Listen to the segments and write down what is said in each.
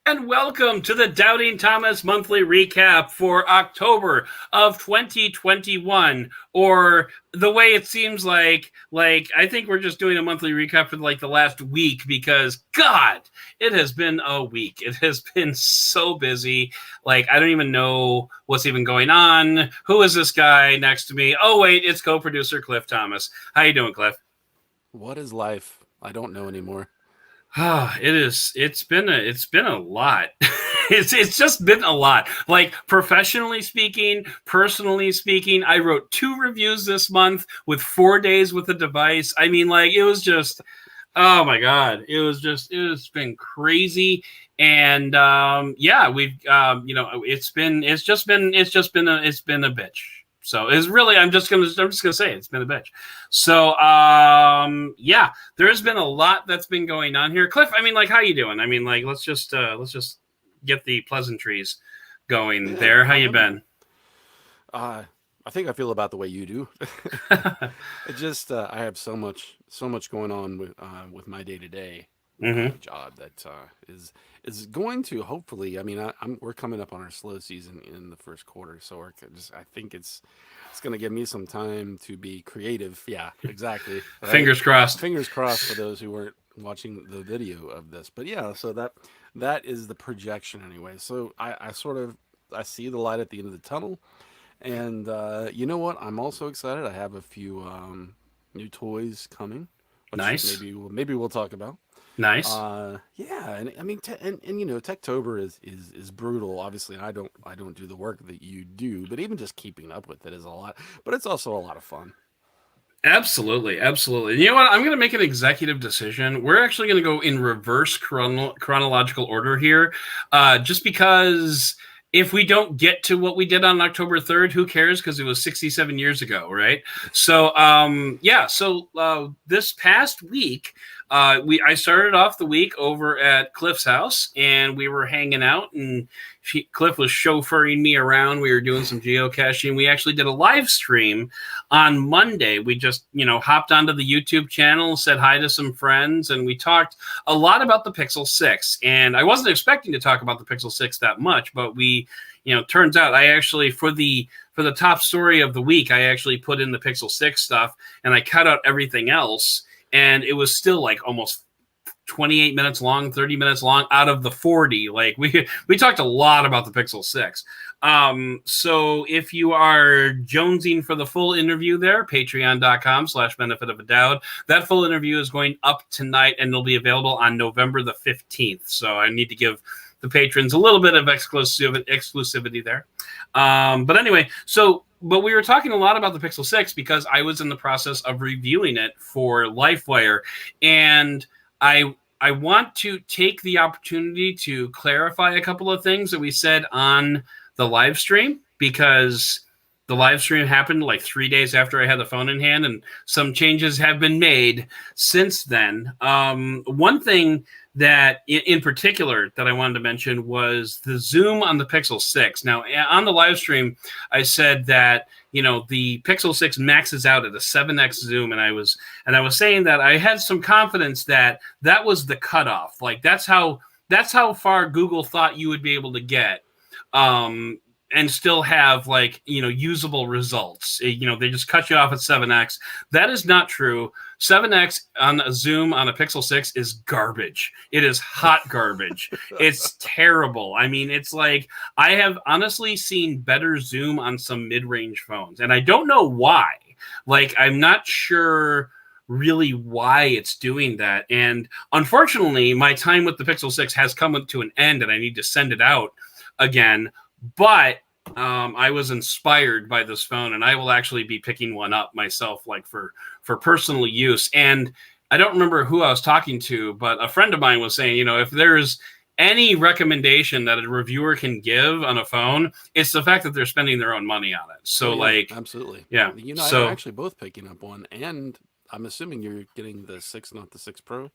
And welcome to the Doubting Thomas monthly recap for October of 2021, or the way it seems like I think we're just doing a monthly recap for like the last week because God, it has been a week. It has been so busy. Like I don't even know what's even going on. Who is this guy next to me? Oh wait, it's co-producer Cliff Thomas. How you doing, Cliff? What is life? I don't know anymore. It is. It's been a lot. It's just been a lot. Like professionally speaking, personally speaking, I wrote 2 reviews this month with 4 days with the device. I mean, like it was just. Oh my god, it's been crazy, and yeah, it's just been a bitch. So it's really I'm just gonna say it's been a bitch. So yeah, there's been a lot that's been going on here. Cliff, I mean, like, how you doing? I mean, like, let's just get the pleasantries going Yeah. there. How you been? Uh, I think I feel about the way you do. It just I have so much going on with my day to day Hmm. job that is going to hopefully. I mean, we're coming up on our slow season in the first quarter, so I think it's going to give me some time to be creative. Yeah, exactly. Right. Fingers crossed. Fingers crossed for those who weren't watching the video of this, but yeah. So that is the projection anyway. So I sort of I see the light at the end of the tunnel. And you know what? I'm also excited. I have a few new toys coming, which Nice, maybe we'll talk about. nice. Yeah, and I mean, and you know, Techtober is brutal. Obviously, I don't do the work that you do, but even just keeping up with it is a lot. But it's also a lot of fun. Absolutely, absolutely. And you know what? I'm going to make an executive decision. We're actually going to go in reverse chronological order here, just because if we don't get to what we did on October 3rd, who cares? Because it was 67 years ago, right? So, yeah. So this past week, I started off the week over at Cliff's house, and we were hanging out, and Cliff was chauffeuring me around. We were doing some geocaching. We actually did a live stream on Monday. We just, hopped onto the YouTube channel, said hi to some friends, and we talked a lot about the Pixel 6. And I wasn't expecting to talk about the Pixel 6 that much, but turns out I actually, for the top story of the week, I actually put in the Pixel 6 stuff and I cut out everything else. And it was still like almost 28 minutes long, 30 minutes long out of the 40. Like we talked a lot about the Pixel 6. So if you are jonesing for the full interview there, patreon.com/benefit of a doubt. That full interview is going up tonight and it'll be available on November the 15th. So I need to give the patrons a little bit of exclusivity there. But anyway, but we were talking a lot about the Pixel 6 because I was in the process of reviewing it for LifeWire, and I want to take the opportunity to clarify a couple of things that we said on the live stream, because the live stream happened like 3 days after I had the phone in hand, and some changes have been made since then. One thing that in particular that I wanted to mention was the zoom on the Pixel 6. Now, on the live stream, I said that the Pixel 6 maxes out at a 7x zoom, and I was saying that I had some confidence that that was the cutoff. Like that's how far Google thought you would be able to get. And still have usable results. They just cut you off at 7x. That is not true. 7x on a zoom on a Pixel 6 is garbage. It is hot garbage. It's terrible. I mean, it's like I have honestly seen better zoom on some mid-range phones, and I don't know why. Like, I'm not sure really why it's doing that. And unfortunately, my time with the Pixel 6 has come to an end, and I need to send it out again. But I was inspired by this phone, and I will actually be picking one up myself, like for personal use. And I don't remember who I was talking to, but a friend of mine was saying, if there's any recommendation that a reviewer can give on a phone, it's the fact that they're spending their own money on it. Oh So, yeah, like, absolutely. yeah. You know, we're So actually both picking up one, and I'm assuming you're getting the 6, not the 6 Pro.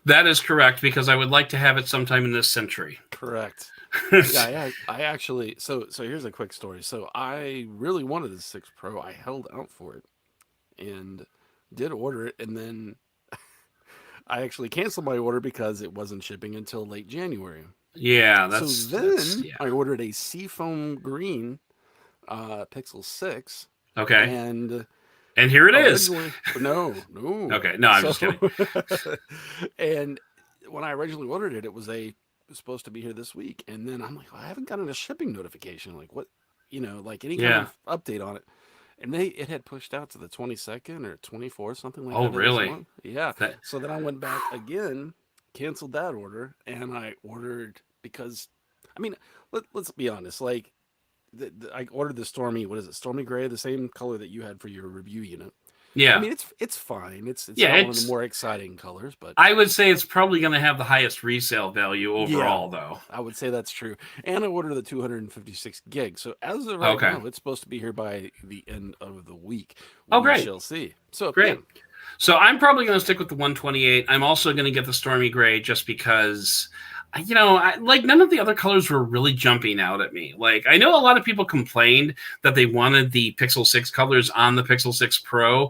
that is correct, because I would like to have it sometime in this century. Correct. Yeah, I actually. So here's a quick story. So I really wanted the 6 Pro. I held out for it and did order it, and then I actually canceled my order because it wasn't shipping until late January. Yeah, So that's then yeah. I ordered a seafoam green Pixel 6, Okay. and And here it is. originally, no, no. Okay. No, I'm So, just kidding. and when I originally ordered it, it was supposed to be here this week, and then I'm like, well, I haven't gotten a shipping notification, like what, like any kind Yeah. of update on it. And it had pushed out to the 22nd or 24th, something like Oh, that of this really? month. Yeah. That So then I went back again, canceled that order, and I ordered because, I mean, let's be honest, like I ordered the Stormy, what is it, Stormy Gray, the same color that you had for your review unit. I yeah. mean, it's fine. It's Yeah, not one of the it's more exciting colors, but I would say it's probably going to have the highest resale value yeah, overall though. I would say that's true. And I ordered the 256 gig. So as of right Okay. now, it's supposed to be here by the end of the week. Oh, We great. shall see. So yeah, Great. So I'm probably going to stick with the 128. I'm also going to get the Stormy Gray just because, like none of the other colors were really jumping out at me. Like I know a lot of people complained that they wanted the Pixel 6 colors on the Pixel 6 Pro.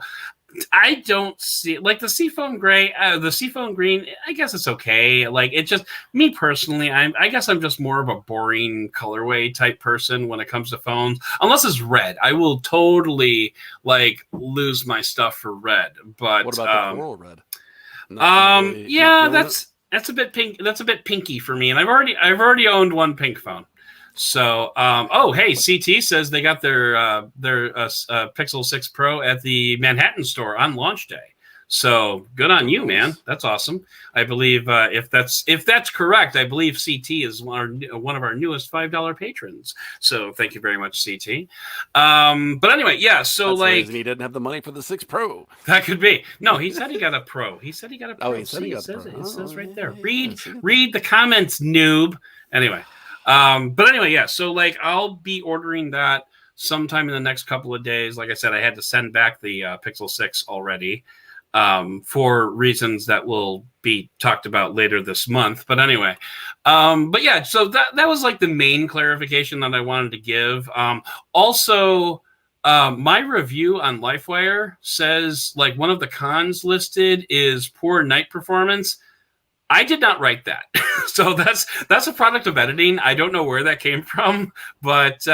I don't see like the seafoam gray, the seafoam green. I guess it's okay. Like it just me personally. I guess I'm just more of a boring colorway type person when it comes to phones. Unless it's red, I will totally like lose my stuff for red. But what about the coral red? Not yeah, feeling it. that's a bit pink. That's a bit pinky for me, and I've already owned one pink phone. So, oh hey, CT says they got their Pixel 6 Pro at the Manhattan store on launch day. So good on you, man. That's awesome. I believe if that's correct, I believe CT is one of our newest $5 patrons. So thank you very much, CT. But anyway, yeah. So That's like the reason he didn't have the money for the 6 Pro. that could be. No, he said he got a Pro. He said he got a Pro. Oh, he said he got it says the it. Pro. It says Oh, right yeah, there. yeah, Read the comments, noob. Anyway. But anyway, yeah. So like I'll be ordering that sometime in the next couple of days. Like I said, I had to send back the Pixel 6 already for reasons that will be talked about later this month. But anyway, but yeah, so that was like the main clarification that I wanted to give. Also, my review on LifeWire says like one of the cons listed is poor night performance. I did not write that. So that's a product of editing. I don't know where that came from, but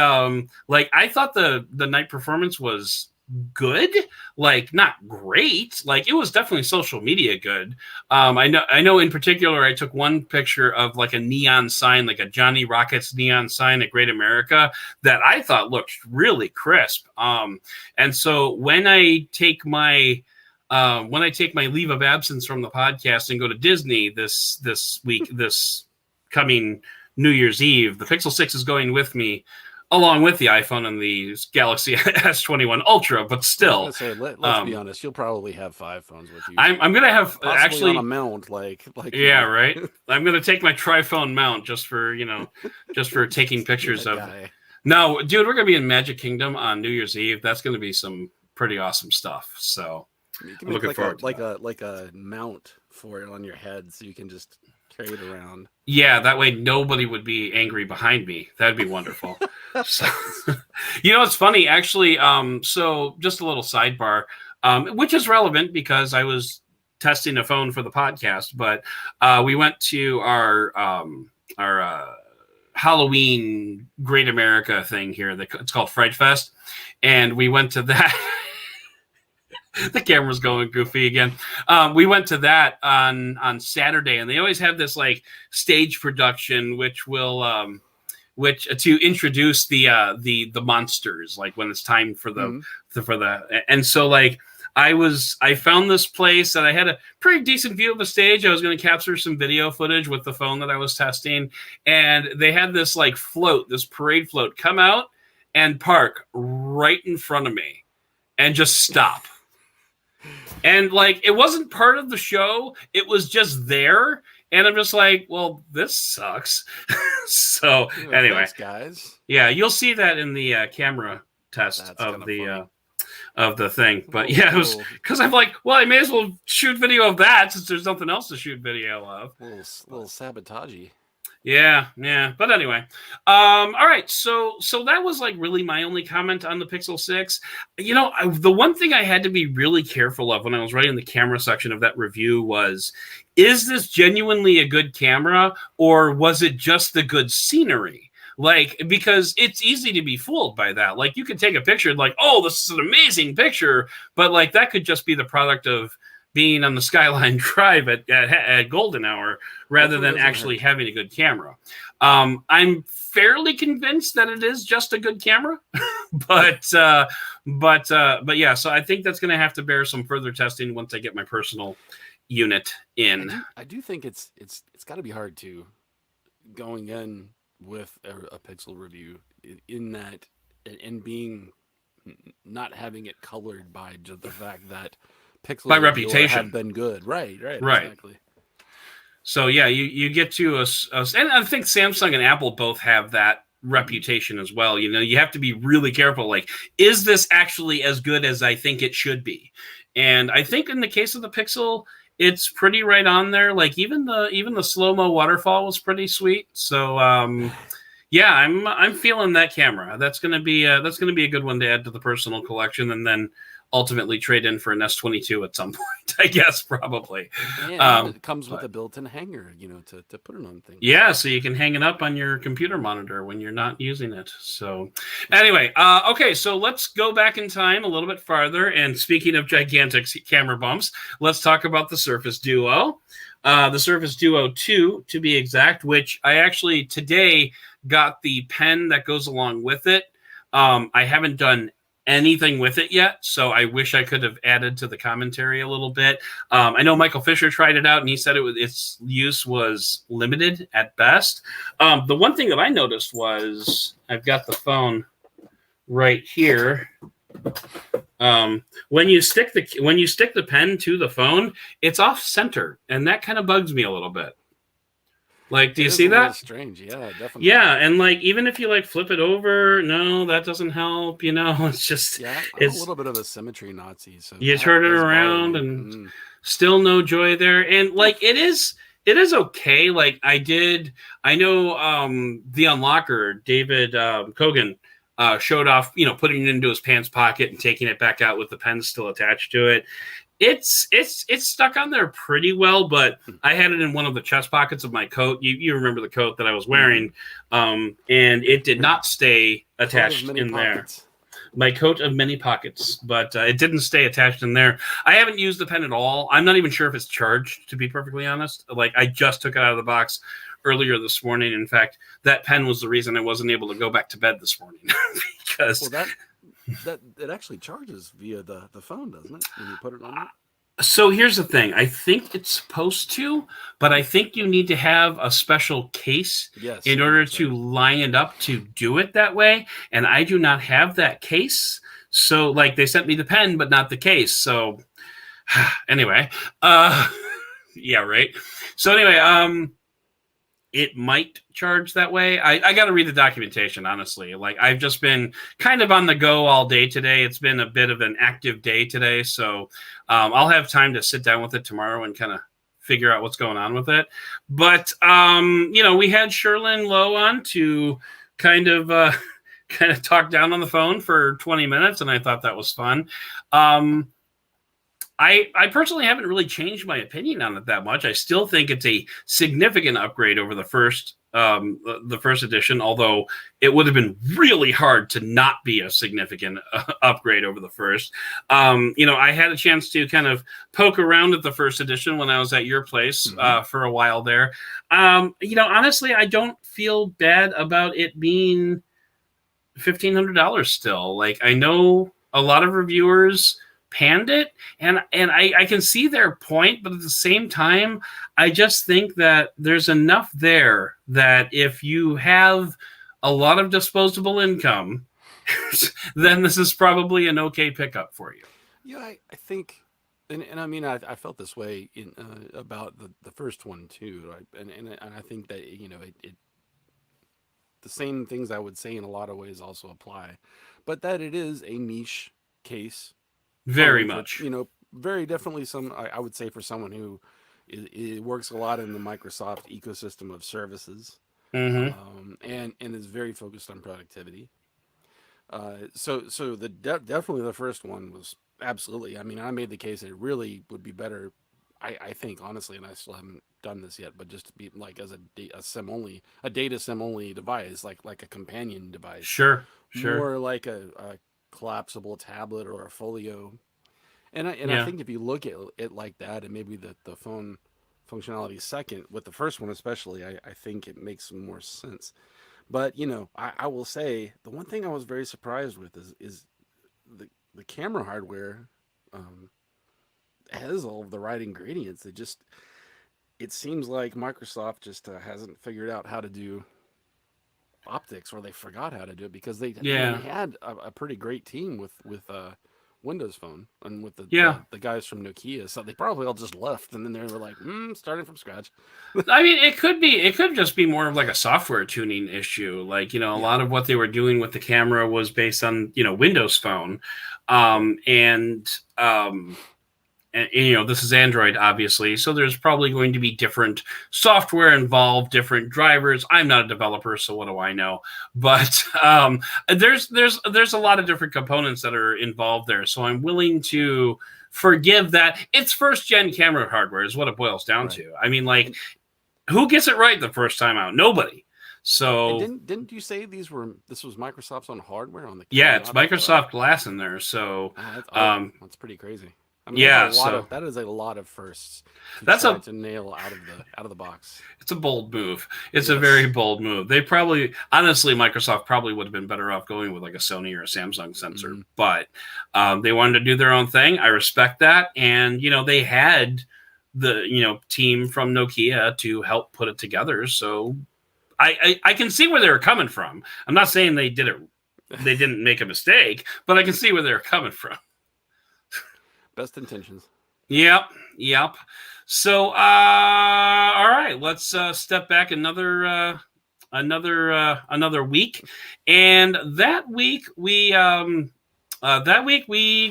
like I thought the night performance was good, like not great. Like it was definitely social media good. I know in particular I took one picture of like a neon sign, like a Johnny Rockets neon sign at Great America that I thought looked really crisp. And so when I take my leave of absence from the podcast and go to Disney this week, this coming New Year's Eve, the Pixel 6 is going with me, along with the iPhone and the Galaxy S21 Ultra. But still, let's be honest. You'll probably have 5 phones with you. I'm gonna have possibly actually on a mount, like yeah, right. I'm gonna take my TriPhone mount just for taking pictures of. Guy. No, dude, we're gonna be in Magic Kingdom on New Year's Eve. That's gonna be some pretty awesome stuff. So. You can I'm make looking forward to like a mount for it on your head, so you can just carry it around. Yeah, that way nobody would be angry behind me. That'd be wonderful. So, it's funny actually. So just a little sidebar, which is relevant because I was testing a phone for the podcast, but we went to our Halloween Great America thing here. It's called Fright Fest, and we went to that. The camera's going goofy again. We went to that on Saturday, and they always have this like stage production, which will which to introduce the monsters, like when it's time for the and so like I found this place that I had a pretty decent view of the stage. I was going to capture some video footage with the phone that I was testing, and they had this like this parade float, come out and park right in front of me, and just stop. And like it wasn't part of the show, it was just there, and I'm just like, well, this sucks. So anyway, thanks, guys. Yeah, you'll see that in the camera test of the thing. But yeah, it was because I'm like, well, I may as well shoot video of that since there's nothing else to shoot video of. Little sabotagey. Yeah. But anyway, all right. So that was like really my only comment on the Pixel 6. The one thing I had to be really careful of when I was writing the camera section of that review was, is this genuinely a good camera, or was it just the good scenery? Like, because it's easy to be fooled by that. Like, you could take a picture like, oh, this is an amazing picture, but like that could just be the product of being on the Skyline Drive at golden hour rather than actually hurt. having a good camera. I'm fairly convinced that it is just a good camera, but yeah. So I think that's going to have to bear some further testing once I get my personal unit in. I do think it's got to be hard to going in with a Pixel review in that and being not having it colored by just the fact that Pixel By reputation have been good. Right, exactly. So yeah, you get to and I think Samsung and Apple both have that reputation as well. You have to be really careful. Like, is this actually as good as I think it should be? And I think in the case of the Pixel, it's pretty right on there. Like even the slow-mo waterfall was pretty sweet. So yeah, I'm feeling that camera. That's gonna be a good one to add to the personal collection, and then ultimately trade in for an S22 at some point, I guess, probably. And it comes with a built-in hanger, to put it on things. Yeah, so you can hang it up on your computer monitor when you're not using it. So anyway, okay, so let's go back in time a little bit farther. And speaking of gigantic camera bumps, let's talk about the Surface Duo. The Surface Duo 2, to be exact, which I actually today got the pen that goes along with it. I haven't done anything with it yet, so I wish I could have added to the commentary a little bit. I know Michael Fisher tried it out, and he said its use was limited at best. The one thing that I noticed was, I've got the phone right here. When you stick the pen to the phone, it's off center, and that kind of bugs me a little bit. Like, do you see that? Strange, yeah, definitely. Yeah, and like even if you like flip it over, no, that doesn't help. It's just it's a little bit of a symmetry Nazi. So you turn it around and still no joy there. And like it is okay. Like I know the unlocker, David Kogan, showed off, putting it into his pants pocket and taking it back out with the pen still attached to it. It's stuck on there pretty well, but I had it in one of the chest pockets of my coat. You remember the coat that I was wearing, and it did not stay attached in there. My coat of many pockets, but it didn't stay attached in there. I haven't used the pen at all. I'm not even sure if it's charged, to be perfectly honest. Like I just took it out of the box earlier this morning. In fact, that pen was the reason I wasn't able to go back to bed this morning because. Well, that it actually charges via the phone, doesn't it? When you put it on it? So here's the thing. I think it's supposed to, but I think you need to have a special case in order to line it up to do it that way. And I do not have that case. So like they sent me the pen, but not the case. So anyway, yeah, right. So anyway, it might charge that way. I got to read the documentation, honestly. Like I've just been kind of on the go all day today. It's been a bit of an active day today. So I'll have time to sit down with it tomorrow and kind of figure out what's going on with it. But, we had Sherlyn Lowe on to kind of talk down on the phone for 20 minutes. And I thought that was fun. I personally haven't really changed my opinion on it that much. I still think it's a significant upgrade over the first edition, although it would have been really hard to not be a significant upgrade over the first. I had a chance to kind of poke around at the first edition when I was at your place for a while there. Honestly, I don't feel bad about it being $1,500 still. Like I know a lot of reviewers panned it, and I can see their point, but at the same time, I just think that there's enough there that if you have a lot of disposable income, then this is probably an okay pickup for you. Yeah, I think, and I mean, I felt this way about the first one too, right? And I think that it the same things I would say in a lot of ways also apply, but that it is a niche case. Very much. Very definitely I would say for someone who it works a lot in the Microsoft ecosystem of services. Mm-hmm. And is very focused on productivity. So definitely the first one was absolutely. I mean, I made the case that it really would be better. I think honestly, and I still haven't done this yet, but just to be like as a sim only, a data sim only device, like a companion device, Sure. Sure. more like a collapsible tablet or a folio. And I Yeah. think if you look at it like that, and maybe the phone functionality second with the first one especially, I think it makes more sense. But I will say the one thing I was very surprised with is the camera hardware um, has all of the right ingredients. It seems like Microsoft just hasn't figured out how to do optics, or they forgot how to do it because they Yeah. had a pretty great team with Windows Phone and with Yeah. the guys from Nokia. So they probably all just left, and then they were like, starting from scratch. I mean, it could just be more of like a software tuning issue. Like, a Yeah, lot of what they were doing with the camera was based on, Windows Phone. right. And this is Android, obviously, so there's probably going to be different software involved, different drivers. I'm not a developer, so what do I know? But there's a lot of different components that are involved there, so I'm willing to forgive that. It's first gen camera hardware is what it boils down Right. to. I mean, like, And who gets it right the first time out? Nobody. and So didn't you say this was Microsoft's own hardware on yeah, the it's optic side? Microsoft Glass in there. So That's pretty crazy. I mean, yeah, so that is a lot of firsts to that's try a to nail out of the box. it's a bold move. It's a very Yes. bold move. They probably, honestly, Microsoft probably would have been better off going with like a Sony or a Samsung sensor, Hmm. but they wanted to do their own thing. I respect that, and they had the team from Nokia to help put it together. So I can see where they were coming from. I'm not saying they didn't make a mistake, but I can see where they're coming from. Best intentions. Yep, yep. So, all right, let's step back another week, and that week we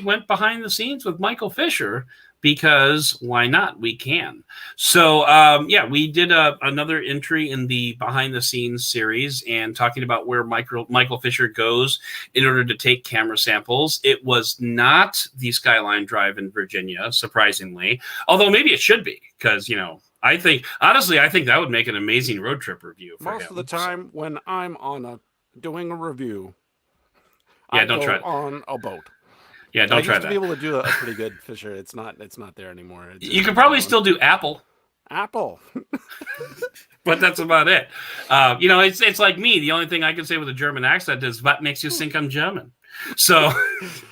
went behind the scenes with Michael Fisher because why not? We can. So yeah, we did another entry in the behind the scenes series and talking about where Michael Fisher goes in order to take camera samples. It was not the Skyline Drive in Virginia, surprisingly, although maybe it should be because I think that would make an amazing road trip review for Most of the him. So, time when I'm doing a review, yeah, I don't go try it. on a boat. Yeah, I don't try used to be that. able to do a pretty good Fisher. It's not there anymore. You could probably still do Apple, Apple. but that's about it. It's like me. The only thing I can say with a German accent is "What makes you think I'm German?" So,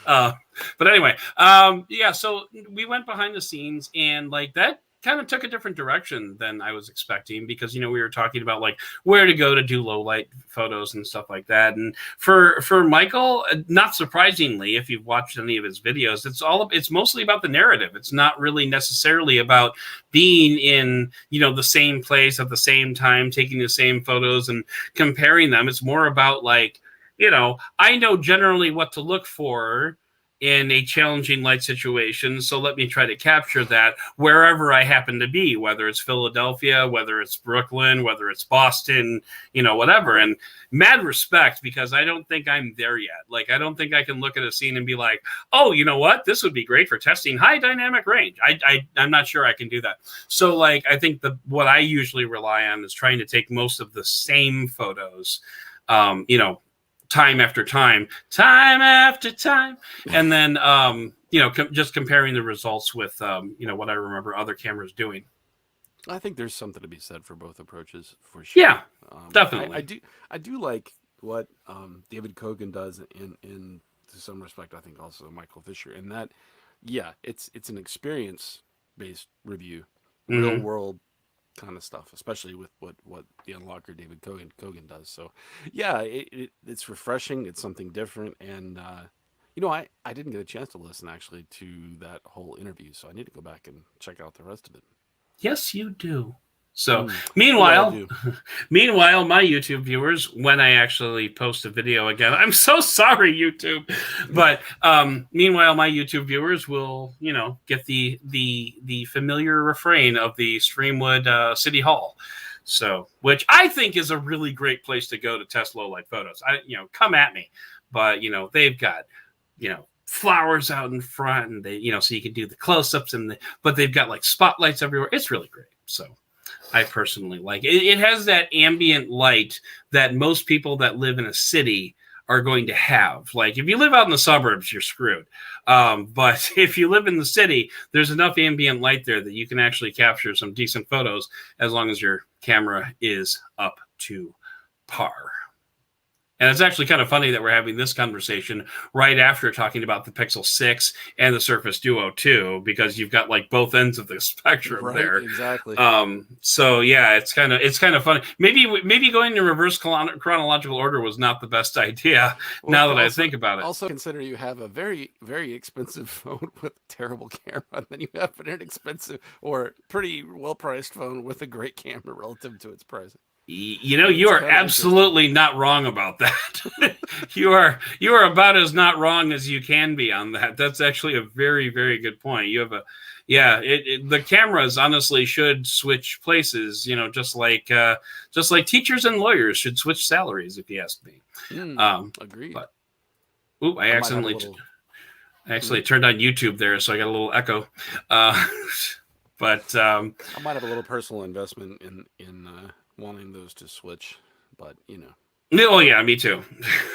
uh, but anyway, yeah. So we went behind the scenes, and like that kind of took a different direction than I was expecting because we were talking about like where to go to do low light photos and stuff like that. And for Michael, not surprisingly, if you've watched any of his videos, it's mostly about the narrative. It's not really necessarily about being in the same place at the same time, taking the same photos and comparing them. It's more about like I know generally what to look for in a challenging light situation. So let me try to capture that wherever I happen to be, whether it's Philadelphia, whether it's Brooklyn, whether it's Boston, whatever. And mad respect because I don't think I'm there yet. Like, I don't think I can look at a scene and be like, oh, you know what? This would be great for testing high dynamic range. I'm not sure I can do that. So like, I think what I usually rely on is trying to take most of the same photos, time after time after time, and then just comparing the results with what I remember other cameras doing. I think there's something to be said for both approaches for sure. Yeah, I, I definitely. do I do like what David Kogan does in to some respect. I think also Michael Fisher in that. Yeah, it's an experience based review, real Hmm. world kind of stuff, especially with what the unlocker David Kogan does. So, yeah, it's refreshing. It's something different, and I didn't get a chance to listen actually to that whole interview, so I need to go back and check out the rest of it. Yes, you do. So You all meanwhile, do. meanwhile, my YouTube viewers, when I actually post a video again, I'm so sorry, YouTube. But meanwhile, my YouTube viewers will, get the familiar refrain of the Streamwood City Hall. So, which I think is a really great place to go to test low light photos. Come at me, but they've got, flowers out in front, and they, so you can do the close ups, but they've got like spotlights everywhere. It's really great. So, I personally like it. It has that ambient light that most people that live in a city are going to have. Like if you live out in the suburbs, you're screwed. But if you live in the city, there's enough ambient light there that you can actually capture some decent photos as long as your camera is up to par. And it's actually kind of funny that we're having this conversation right after talking about the Pixel 6 and the Surface Duo 2, because you've got like both ends of the spectrum there. Exactly. So yeah, it's kind of funny. Maybe going in reverse chronological order was not the best idea. Well, now that I think about it. Also consider you have a very, very expensive phone with a terrible camera, and then you have an inexpensive or pretty well-priced phone with a great camera relative to its price. You are absolutely not wrong about that. you are about as not wrong as you can be on that. That's actually a very, very good point. You have the cameras honestly should switch places, just like teachers and lawyers should switch salaries, if you ask me. Agreed. But I accidentally turned on YouTube there, so I got a little echo. But I might have a little personal investment in wanting those to switch, but Oh yeah, me too.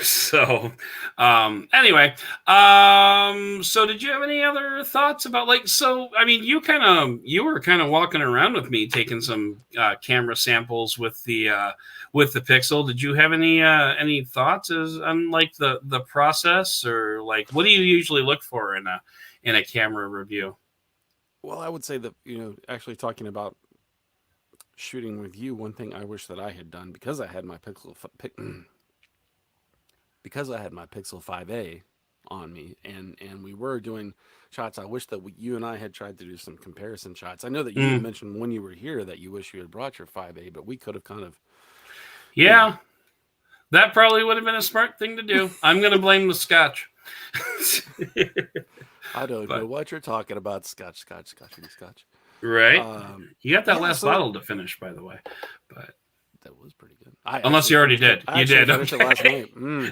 So anyway, so did you have any other thoughts about you were kind of walking around with me taking some camera samples with the Pixel. Did you have any thoughts on like the process, or like what do you usually look for in a camera review? Well, I would say that actually talking about shooting with you, one thing I wish that I had done, because I had my Pixel 5a on me, and we were doing shots. I wish that you and I had tried to do some comparison shots. I know that you mentioned when you were here that you wish you had brought your 5a, but we could have kind of that probably would have been a smart thing to do. I'm going to blame the scotch. I don't know what you're talking about. Scotch. Right. You got that last bottle to finish, by the way. But that was pretty good. Unless you already did. You did. Finished it last night.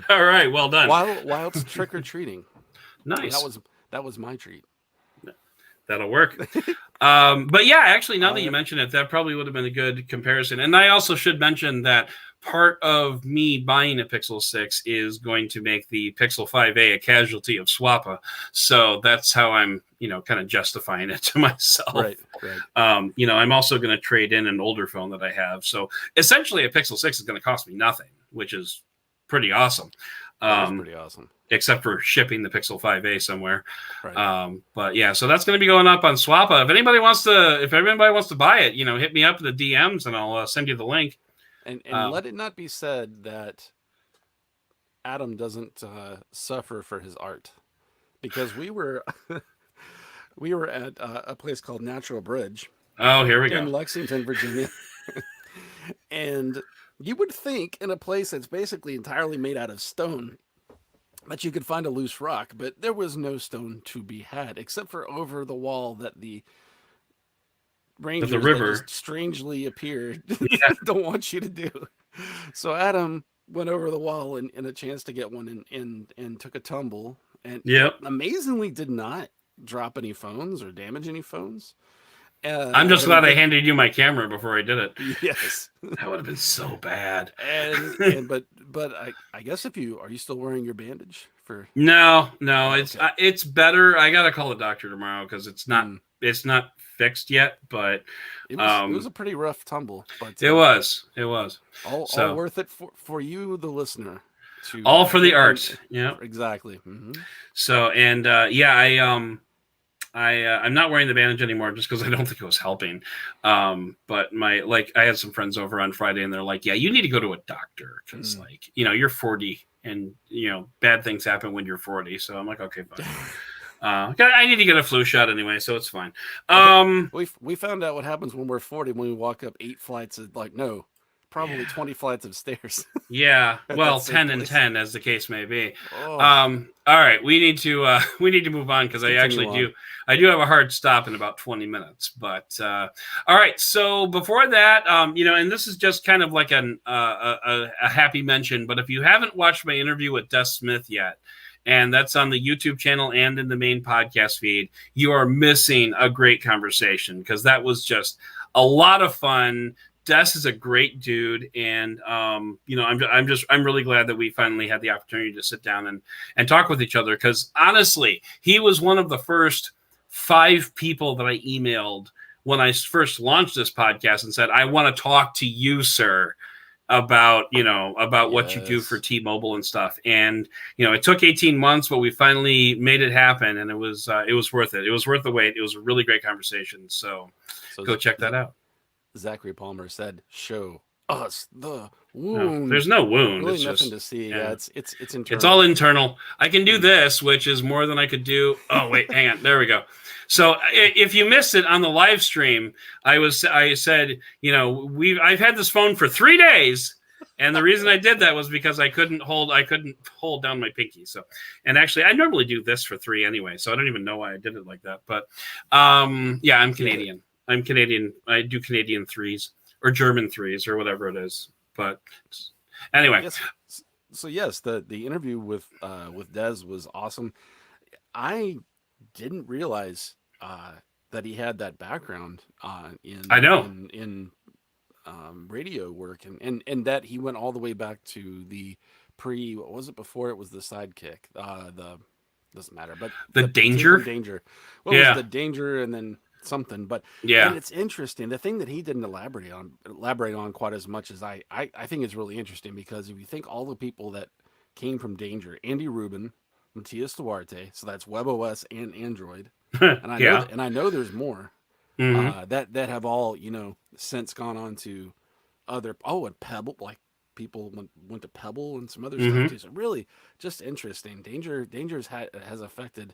All right. Well done. While it's trick or treating. Nice. That was my treat. That'll work. But yeah, actually, now that you mention it, that probably would have been a good comparison. And I also should mention that part of me buying a Pixel 6 is going to make the Pixel 5a a casualty of Swappa. So that's how I'm, kind of justifying it to myself. Right. I'm also going to trade in an older phone that I have. So essentially a Pixel 6 is going to cost me nothing, which is pretty awesome. That's pretty awesome. Except for shipping the Pixel 5a somewhere. Right. But yeah, so that's going to be going up on Swappa. If anybody wants to buy it, hit me up in the DMs and I'll send you the link. And let it not be said that Adam doesn't suffer for his art, because we were at a place called Natural Bridge. Oh, here we go. In Lexington, Virginia. And you would think in a place that's basically entirely made out of stone that you could find a loose rock, but there was no stone to be had except for over the wall that the rangers the river that strangely appeared don't want you to do. So Adam went over the wall in a chance to get one and took a tumble, and amazingly did not drop any phones or damage any phones. I'm just glad I handed you my camera before I did it. Yes. That would have been so bad. But I guess are you still wearing your bandage for? No, it's better. I gotta call the doctor tomorrow because it's not fixed yet. But it was a pretty rough tumble. But it was all worth it for you, the listener. All for the art. Yeah, exactly. Mm-hmm. So I'm not wearing the bandage anymore just because I don't think it was helping. But I had some friends over on Friday and they're like, yeah, you need to go to a doctor because you're 40 and bad things happen when you're 40. So I'm like, okay, fine. I need to get a flu shot anyway, so it's fine. We found out what happens when we're 40 when we walk up 8 flights of probably 20 flights of stairs. Yeah, well, 10 and 10 as the case may be. All right, we need to move on because I do have a hard stop in about 20 minutes. But all right, so before that, and this is just kind of like a happy mention. But if you haven't watched my interview with Des Smith yet, and that's on the YouTube channel and in the main podcast feed, you are missing a great conversation because that was just a lot of fun. Des is a great dude, and I'm really glad that we finally had the opportunity to sit down and talk with each other. Because honestly, he was one of the first 5 people that I emailed when I first launched this podcast and said, "I want to talk to you, sir, about what you do for T-Mobile and stuff." And it took 18 months, but we finally made it happen, and it was worth it. It was worth the wait. It was a really great conversation. So go check that out. Zachary Palmer said, "Show us the wound." No, there's no wound. Really it's nothing just, to see. Yeah, it's internal. It's all internal. I can do this, which is more than I could do. Oh wait, hang on. There we go. So if you missed it on the live stream, I said, I've had this phone for 3 days, and the reason I did that was because I couldn't hold down my pinky. So, and actually, I normally do this for 3 anyway, so I don't even know why I did it like that. But yeah, I'm Canadian. Yeah. I'm Canadian. I do Canadian 3s or German 3s or whatever it is. But anyway. Yes. So yes, the interview with Des was awesome. I didn't realize that he had that background in radio work and that he went all the way back to the what was it before it was the Sidekick? Doesn't matter, but the Danger. Well, it was the Danger and then something, but yeah, and it's interesting. The thing that he didn't elaborate on quite as much as I think is really interesting, because if you think all the people that came from Danger, Andy Rubin, Matias Duarte, so that's WebOS and Android, and I know there's more that have all since gone on to other and Pebble, like people went to Pebble and some other stuff too. So really just interesting. Danger's has affected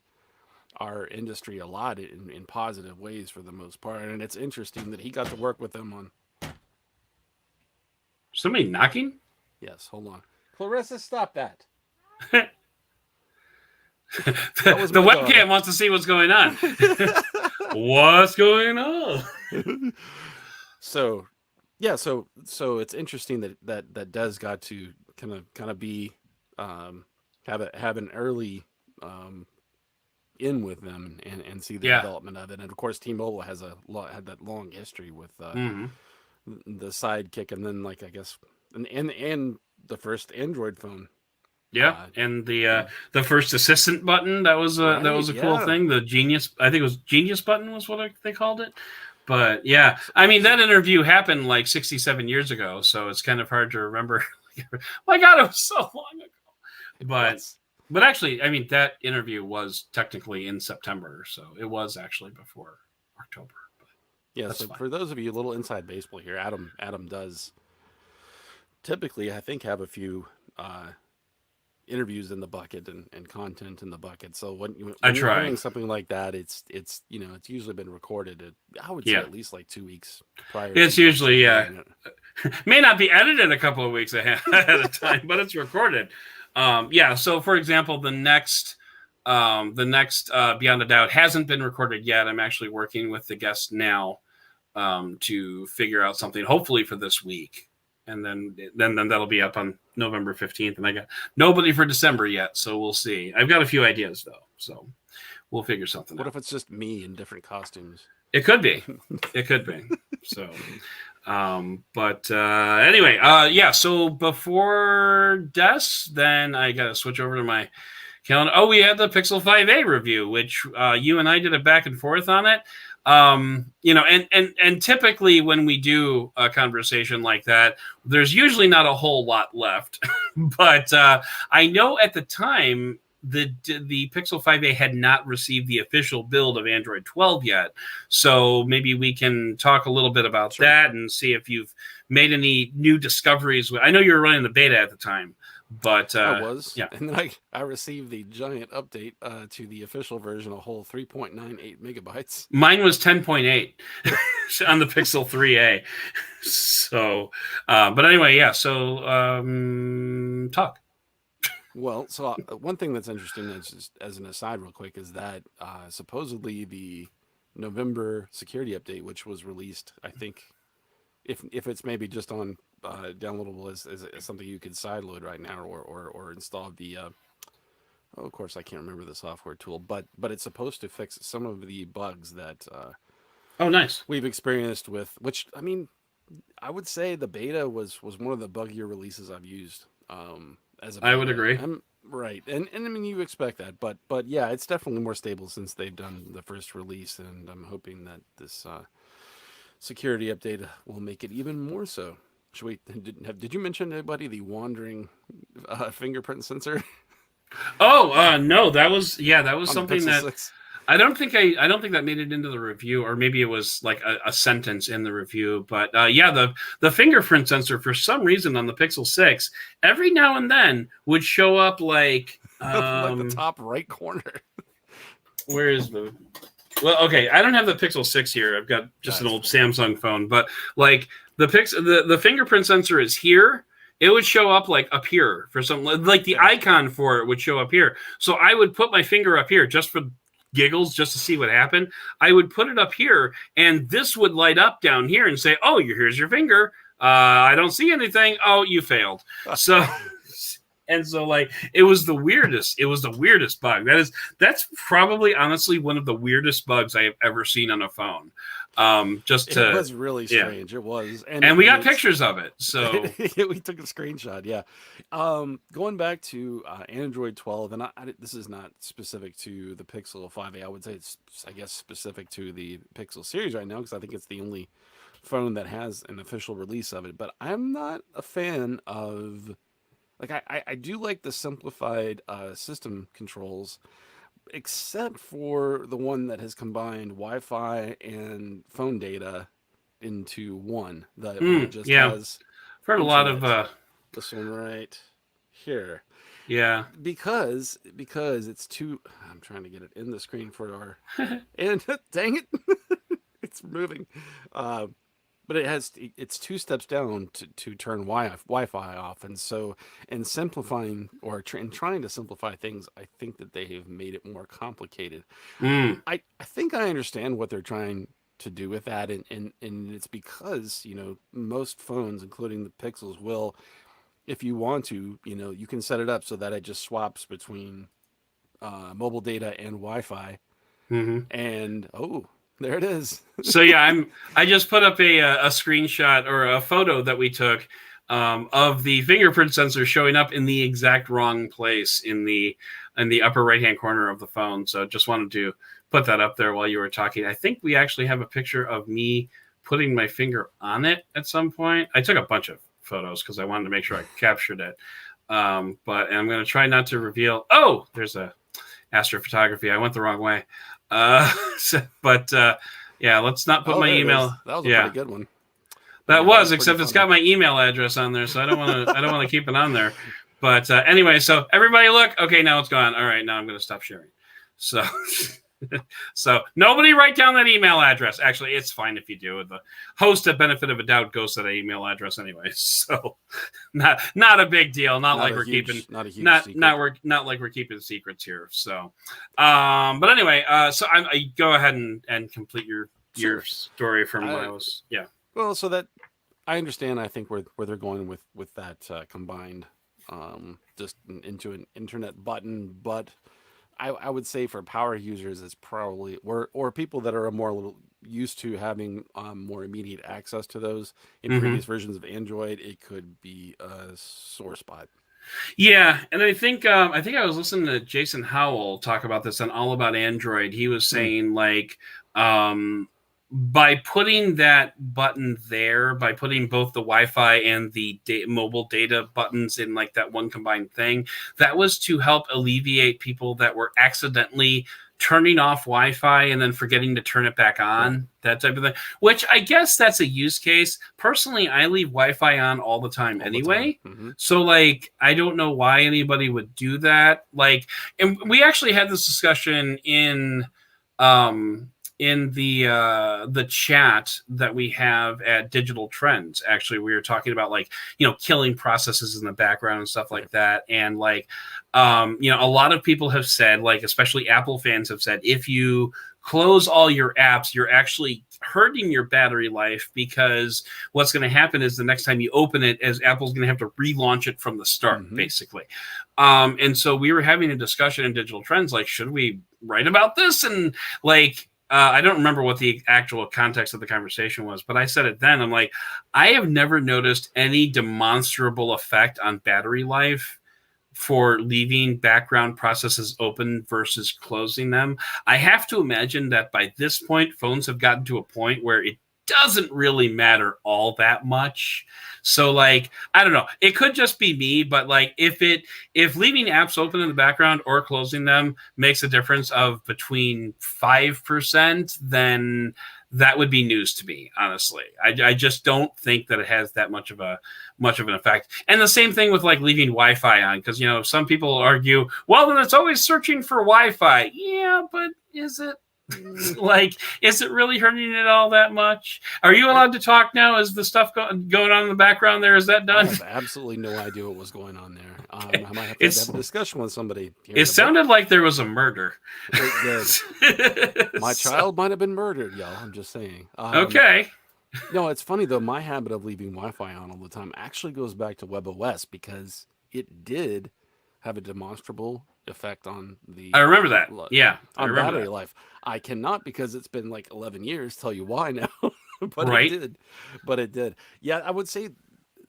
our industry a lot in positive ways for the most part, and it's interesting that he got to work with them on. Somebody knocking? Yes, hold on. Clarissa, stop that. The webcam wants to see what's going on. What's going on? So it's interesting that Des got to kind of be have an early in with them and see the development of it. And of course, T-Mobile had that long history with the Sidekick, and then I guess and the first Android phone. Yeah, and the first assistant button, that was a cool thing. The Genius, I think it was Genius button was what they called it. But yeah, I mean, that interview happened 67 years ago, so it's kind of hard to remember. My God, it was so long ago. But actually, I mean, that interview was technically in September, so it was actually before October. But yeah, so fine. For those of you a little inside baseball here, Adam does typically, I think, have a few interviews in the bucket and content in the bucket. So when you're doing something like that, it's usually been recorded I would say at least 2 weeks prior. It's usually may not be edited a couple of weeks ahead of time, but it's recorded. So for example, the next Beyond a Doubt hasn't been recorded yet. I'm actually working with the guest now to figure out something, hopefully for this week. And then that'll be up on November 15th. And I got nobody for December yet, so we'll see. I've got a few ideas, though, so we'll figure something out. What if it's just me in different costumes? It could be. It could be. So, anyway, so before Des, then I got to switch over to my calendar. Oh, we had the Pixel 5a review, which you and I did a back and forth on it. And typically when we do a conversation like that, there's usually not a whole lot left. But I know at the time the Pixel 5a had not received the official build of Android 12 yet. So maybe we can talk a little bit about that and see if you've made any new discoveries. I know you were running the beta at the time. But I was, and then I received the giant update to the official version, a whole 3.98 megabytes. Mine was 10.8 on the Pixel 3a. So, but anyway, so talk. Well, so one thing that's interesting, that's just as an aside, real quick, is that supposedly the November security update, which was released, I think, if it's maybe just on downloadable as something you could sideload right now, or install the oh, of course I can't remember the software tool, but it's supposed to fix some of the bugs that Oh, nice. we've experienced with, which I mean, I would say the beta was one of the buggier releases I've used as a I would beta. agree. Right, and I mean you expect that, but yeah, it's definitely more stable since they've done the first release, and I'm hoping that this security update will make it even more so. Should we? Did you mention to anybody the wandering fingerprint sensor Oh, no, that was on the something Pixel that 6? I don't think that made it into the review, or maybe it was like a sentence in the review. But yeah, the fingerprint sensor for some reason on the Pixel 6 every now and then would show up like Like the top right corner. where is the well, okay, I don't have the Pixel 6 here. I've got just an old Samsung phone, but like the fingerprint sensor is here. It would show up like up here for some, like the icon for it would show up here. So I would put my finger up here just for giggles, just to see what happened. I would put it up here, and this would light up down here and say, "Oh, here's your finger. I don't see anything. Oh, you failed." So. And so, like, it was the weirdest. It was the weirdest bug. That's probably honestly one of the weirdest bugs I have ever seen on a phone. It was really strange. Yeah. It was, and we got pictures of it. So we took a screenshot. Yeah, going back to Android 12, and this is not specific to the Pixel 5a. I would say it's, I guess, specific to the Pixel series right now because I think it's the only phone that has an official release of it. But I'm not a fan of. Like I do like the simplified system controls, except for the one that has combined Wi-Fi and phone data into one. That just has. I've heard a lot of this one right here. Yeah, because it's too. I'm trying to get it in the screen for our. And dang it, it's moving. But it's two steps down to turn Wi-Fi off, and so in simplifying or in trying to simplify things, I think that they have made it more complicated. I think I understand what they're trying to do with that, and it's because most phones, including the Pixels, will, if you want to, you can set it up so that it just swaps between mobile data and Wi-Fi, and there it is. So yeah, I just put up a screenshot or a photo that we took of the fingerprint sensor showing up in the exact wrong place in the upper right hand corner of the phone. So just wanted to put that up there while you were talking. I think we actually have a picture of me putting my finger on it at some point. I took a bunch of photos because I wanted to make sure I captured it. But I'm going to try not to reveal. Oh, there's a astrophotography. I went the wrong way. But yeah, let's not put my email. That was a pretty good one. That was, except it's got my email address on there, so I don't want to keep it on there. But anyway, so everybody look. Okay, now it's gone. All right, now I'm going to stop sharing. So so nobody write down that email address. Actually, it's fine if you do. The host, at benefit of a doubt, goes to that email address anyway. So not a big deal. Not like we're keeping not like we're keeping secrets here. So but anyway, so I go ahead and complete your story from when I was Well, so that I understand. I think where they're going with that combined just into an internet button, but I would say for power users, it's probably or people that are more used to having more immediate access to those in previous versions of Android, it could be a sore spot. Yeah, and I think I was listening to Jason Howell talk about this on All About Android. He was saying like by putting that button there, by putting both the Wi-Fi and the mobile data buttons in like that one combined thing, that was to help alleviate people that were accidentally turning off Wi-Fi and then forgetting to turn it back on, that type of thing, which I guess that's a use case. Personally, I leave Wi-Fi on all the time anyway. So like, I don't know why anybody would do that. Like, and we actually had this discussion in the chat that we have at Digital Trends. Actually, we were talking about like, killing processes in the background and stuff like that. And like, a lot of people have said, like, especially Apple fans have said, if you close all your apps, you're actually hurting your battery life, because what's going to happen is the next time you open it, as Apple's going to have to relaunch it from the start, basically. And so we were having a discussion in Digital Trends, like, should we write about this? And like, I don't remember what the actual context of the conversation was, but I said it then. I'm like, I have never noticed any demonstrable effect on battery life for leaving background processes open versus closing them. I have to imagine that by this point, phones have gotten to a point where it doesn't really matter all that much. So like, I don't know, it could just be me, but like, if leaving apps open in the background or closing them makes a difference of between 5%, then that would be news to me, honestly. I just don't think that it has that much of an effect. And the same thing with like leaving Wi-Fi on, because some people argue, well, then it's always searching for Wi-Fi. Yeah, but is it? Like, is it really hurting it all that much? Are you allowed to talk now? Is the stuff going on in the background there? Is that done? I have absolutely no idea what was going on there. I might have to have a discussion with somebody. It sounded like there was a murder. My child might have been murdered, y'all. I'm just saying. Okay. No, it's funny though. My habit of leaving Wi-Fi on all the time actually goes back to WebOS, because it did have a demonstrable effect on the. I remember that. Yeah, on battery life. I cannot, because it's been like 11 years. Tell you why now, but right. It did. Yeah, I would say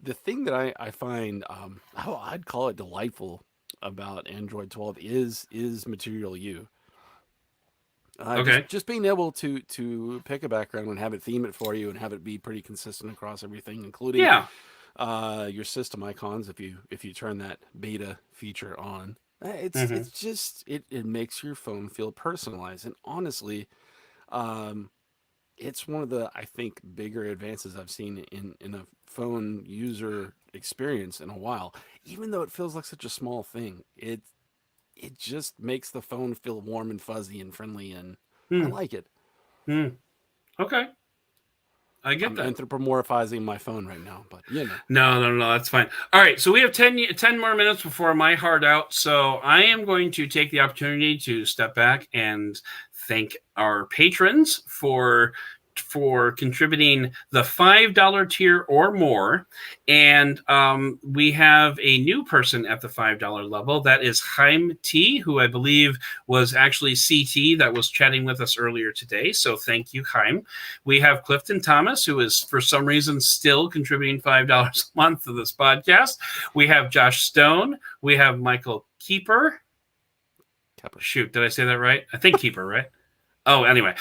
the thing that I find, I'd call it delightful about Android 12 is Material You. Okay. Just being able to pick a background and have it theme it for you and have it be pretty consistent across everything, including your system icons. If you turn that beta feature on, it's just it makes your phone feel personalized. And honestly, it's one of the, I think, bigger advances I've seen in a phone user experience in a while. Even though it feels like such a small thing, it just makes the phone feel warm and fuzzy and friendly, and I like it. Okay. I get that. I'm anthropomorphizing my phone right now, but No, that's fine. All right, so we have 10 more minutes before my heart out, so I am going to take the opportunity to step back and thank our patrons for contributing the $5 tier or more. And we have a new person at the $5 level. That is Chaim T, who I believe was actually CT that was chatting with us earlier today. So thank you, Chaim. We have Clifton Thomas, who is for some reason still contributing $5 a month to this podcast. We have Josh Stone. We have Michael Keeper. Shoot, did I say that right? I think Keeper, right? Oh, anyway,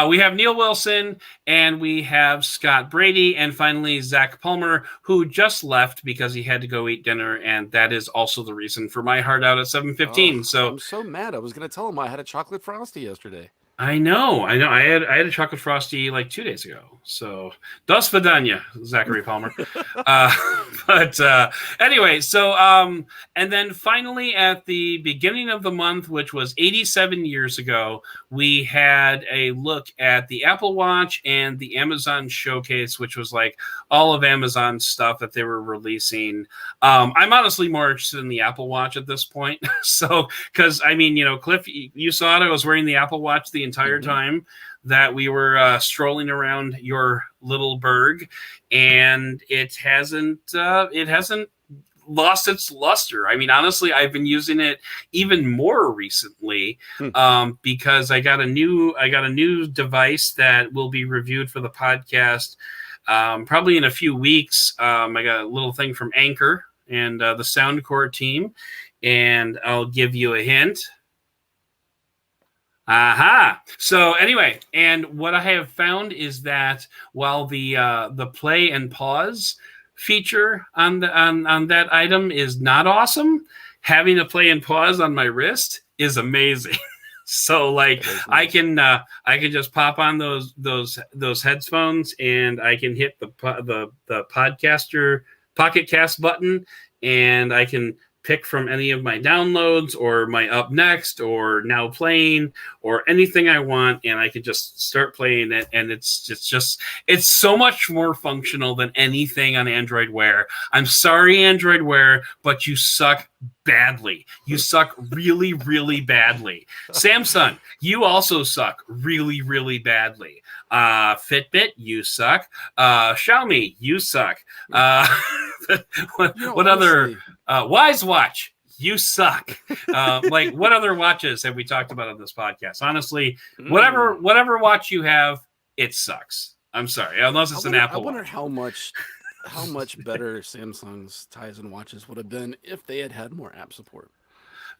we have Neil Wilson, and we have Scott Brady, and finally Zach Palmer, who just left because he had to go eat dinner, and that is also the reason for my heart out at 7:15. So I'm so mad. I was going to tell him I had a chocolate frosty yesterday. I know. I had a chocolate frosty like 2 days ago. So, dos vidanya, Zachary Palmer. But anyway, so and then finally at the beginning of the month, which was 87 years ago, we had a look at the Apple Watch and the Amazon Showcase, which was like all of Amazon's stuff that they were releasing. I'm honestly more interested in the Apple Watch at this point. So, because I mean, Cliff, you saw it. I was wearing the Apple Watch the entire time that we were strolling around your little burg, and it hasn't lost its luster. I mean, honestly, I've been using it even more recently because I got a new device that will be reviewed for the podcast probably in a few weeks. I got a little thing from Anchor and the Soundcore team, and I'll give you a hint. Aha. So anyway, and what I have found is that while the play and pause feature on that item is not awesome, having a play and pause on my wrist is amazing. So like nice. I can just pop on those headphones, and I can hit the podcaster Pocket Cast button, and I can pick from any of my downloads or my up next or now playing or anything I want, and I could just start playing it. And it's so much more functional than anything on Android Wear. I'm sorry, Android Wear, but you suck badly. You suck really, really badly. Samsung, you also suck really, really badly. Fitbit, you suck. Xiaomi, you suck. What other? Wise Watch, you suck. Like, what other watches have we talked about on this podcast? Honestly, whatever watch you have, it sucks. I'm sorry, unless it's an Apple Watch. I wonder how much better Samsung's Tizen watches would have been if they had more app support.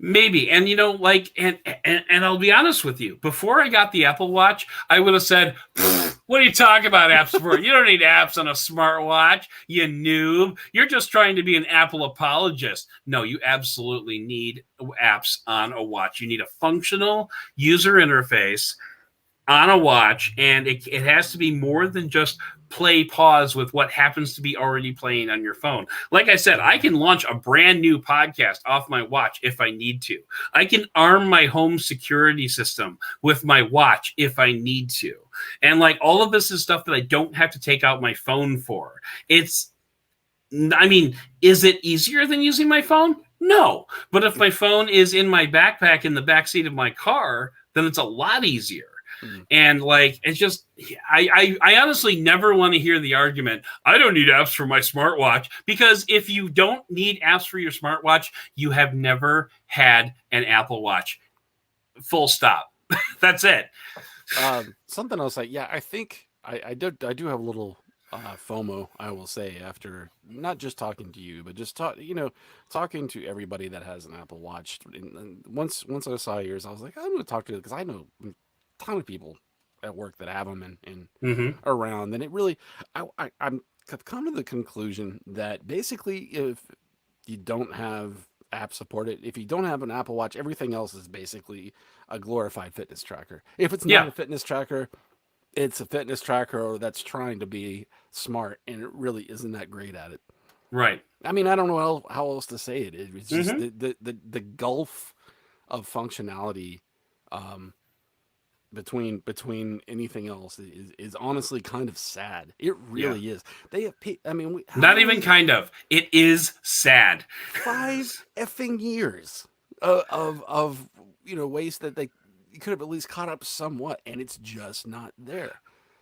Maybe. And like, and I'll be honest with you, before I got the Apple Watch, I would have said, what are you talking about apps for? You don't need apps on a smartwatch, you noob. You're just trying to be an Apple apologist. No, you absolutely need apps on a watch. You need a functional user interface on a watch, and it has to be more than just play pause with what happens to be already playing on your phone. Like I said, I can launch a brand new podcast off my watch if I need to. I can arm my home security system with my watch if I need to. And like, all of this is stuff that I don't have to take out my phone for. Is it easier than using my phone? No. But if my phone is in my backpack in the backseat of my car, then it's a lot easier. And like, it's just, I honestly never want to hear the argument, I don't need apps for my smartwatch, because if you don't need apps for your smartwatch, you have never had an Apple Watch. Full stop. That's it. Something else, I think I do have a little FOMO, I will say, after not just talking to you, but just talking to everybody that has an Apple Watch. And once I saw yours, I was like, I'm going to talk to you, because I know ton of people at work that have them and around, and it really, I've come to the conclusion that basically, if you don't have app supported, if you don't have an Apple Watch, everything else is basically a glorified fitness tracker. If it's not a fitness tracker, it's a fitness tracker that's trying to be smart, and it really isn't that great at it. Right. I mean, I don't know how else to say it. It's just the gulf of functionality between anything else is honestly kind of sad. It really is. They have, not even kind of. It is sad. 5 effing years of waste that they could have at least caught up somewhat, and it's just not there.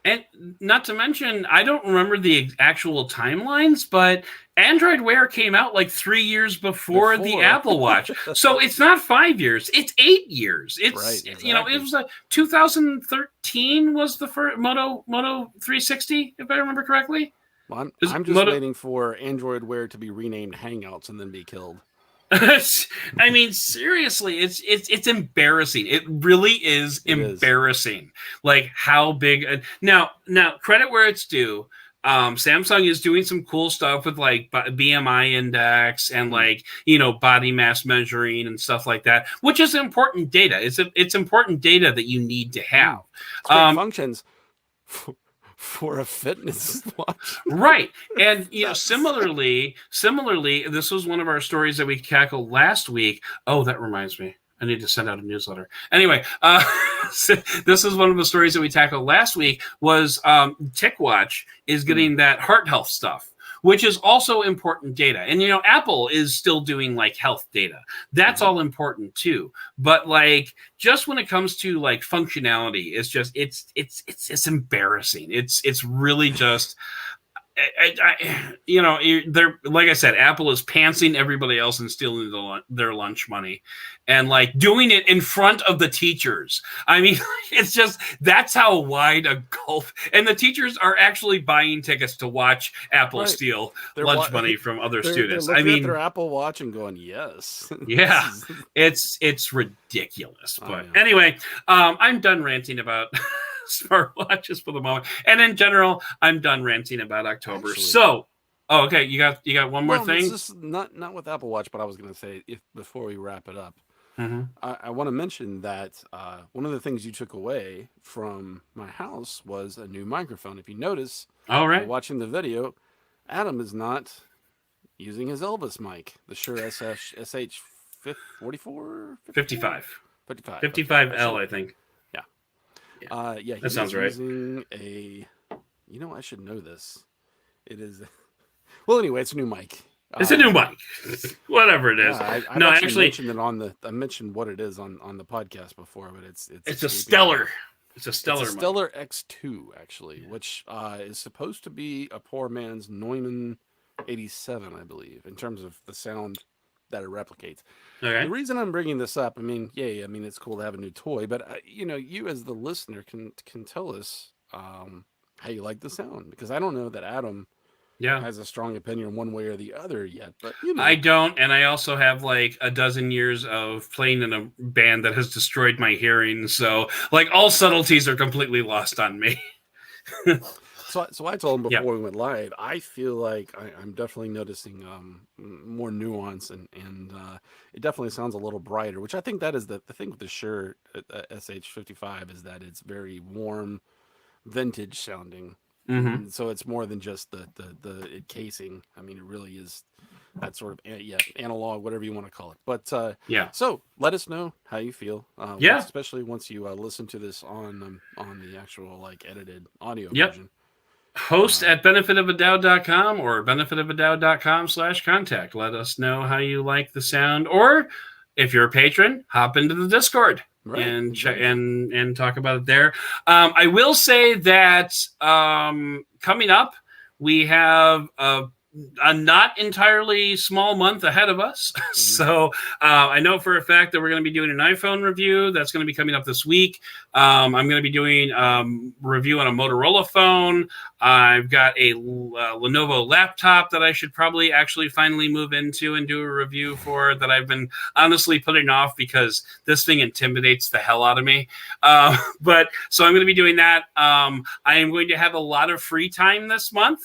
And not to mention, I don't remember the actual timelines, but Android Wear came out like 3 years before the Apple Watch. So it's not 5 years, it's 8 years. It's right, exactly. It was 2013 was the first Moto 360, if I remember correctly. Well, I'm just waiting for Android Wear to be renamed Hangouts and then be killed. I mean, seriously, it's embarrassing. It really is embarrassing. Like, how big now credit where it's due. Samsung is doing some cool stuff with like BMI index and like, body mass measuring and stuff like that, which is important data. It's important data that you need to have. Functions for a fitness watch. Right. And similarly, this was one of our stories that we tackled last week. Oh, that reminds me, I need to send out a newsletter. Anyway, this is one of the stories that we tackled last week, was TicWatch is getting that heart health stuff, which is also important data. And, Apple is still doing like health data. That's all important too. But like, just when it comes to like functionality, it's just, it's embarrassing. It's really just, they're, like I said, Apple is pantsing everybody else and stealing their lunch money, and like doing it in front of the teachers. I mean, it's just, that's how wide a gulf. And the teachers are actually buying tickets to watch Apple steal lunch money from other students. They're looking at their Apple Watch and going, yes. Yeah, it's ridiculous. But anyway, I'm done ranting about smartwatches for the moment, and in general, I'm done ranting about October. Actually, so, okay, you got one more thing. This is not with Apple Watch, but I was going to say, before we wrap it up, I want to mention that one of the things you took away from my house was a new microphone. If you notice, all right, watching the video, Adam is not using his Elvis mic, the Shure SH 44, 55. 55. Okay. 55L, I think. Yeah. Yeah. He That sounds is right. using a. You know, I should know this. It is. Well, anyway, it's a new mic. It's a new mic. Whatever it is. Yeah, I've No, actually actually, mentioned it on the. I mentioned what it is on the podcast before, but it's it's a escaping me. stellar. It's a It's stellar a mic. Stellar X2, actually, which is supposed to be a poor man's Neumann 87, I believe, in terms of the sound that it replicates. Okay. The reason I'm bringing this up, I mean, it's cool to have a new toy, but you as the listener can tell us how you like the sound, because I don't know that Adam Yeah. has a strong opinion one way or the other yet, but I don't, and I also have like a dozen years of playing in a band that has destroyed my hearing, so like all subtleties are completely lost on me. So I told him Yeah. before we went live, I feel like I'm definitely noticing more nuance, and it definitely sounds a little brighter, which I think that is the thing with the Shure SH55 is that it's very warm, vintage sounding. Mm-hmm. So it's more than just the casing. I mean, it really is that sort of analog, whatever you want to call it. But Yeah. so let us know how you feel. Yeah. Especially once you listen to this on the actual like edited audio Yep. version. Host at benefitofadoubt.com or benefitofadoubt.com/contact. Let us know how you like the sound, or if you're a patron, hop into the Discord. Right, And exactly. and talk about it there. I will say that coming up, we have a not entirely small month ahead of us. So I know for a fact that we're going to be doing an iPhone review. That's going to be coming up this week. I'm going to be doing review on a Motorola phone. I've got a Lenovo laptop that I should probably actually finally move into and do a review for, that I've been honestly putting off because this thing intimidates the hell out of me. But so I'm going to be doing that. I am going to have a lot of free time this month.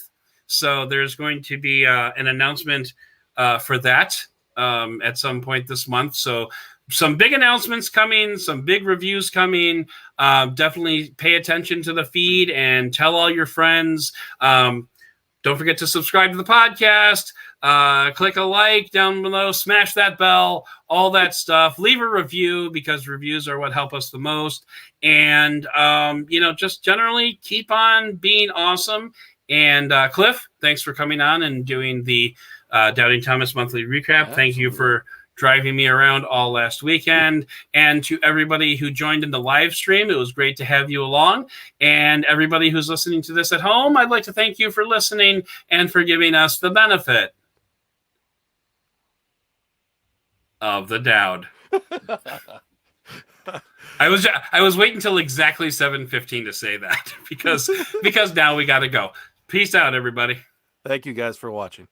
So there's going to be an announcement for that at some point this month. So some big announcements coming, some big reviews coming. Definitely pay attention to the feed and tell all your friends. Don't forget to subscribe to the podcast. Click a like down below. Smash that bell. All that stuff. Leave a review, because reviews are what help us the most. And, just generally keep on being awesome. And Cliff, thanks for coming on and doing the Doubting Thomas monthly recap. Absolutely. Thank you for driving me around all last weekend. And to everybody who joined in the live stream, it was great to have you along. And everybody who's listening to this at home, I'd like to thank you for listening and for giving us the benefit of the doubt. I was waiting until exactly 7:15 to say that because now we got to go. Peace out, everybody. Thank you guys for watching.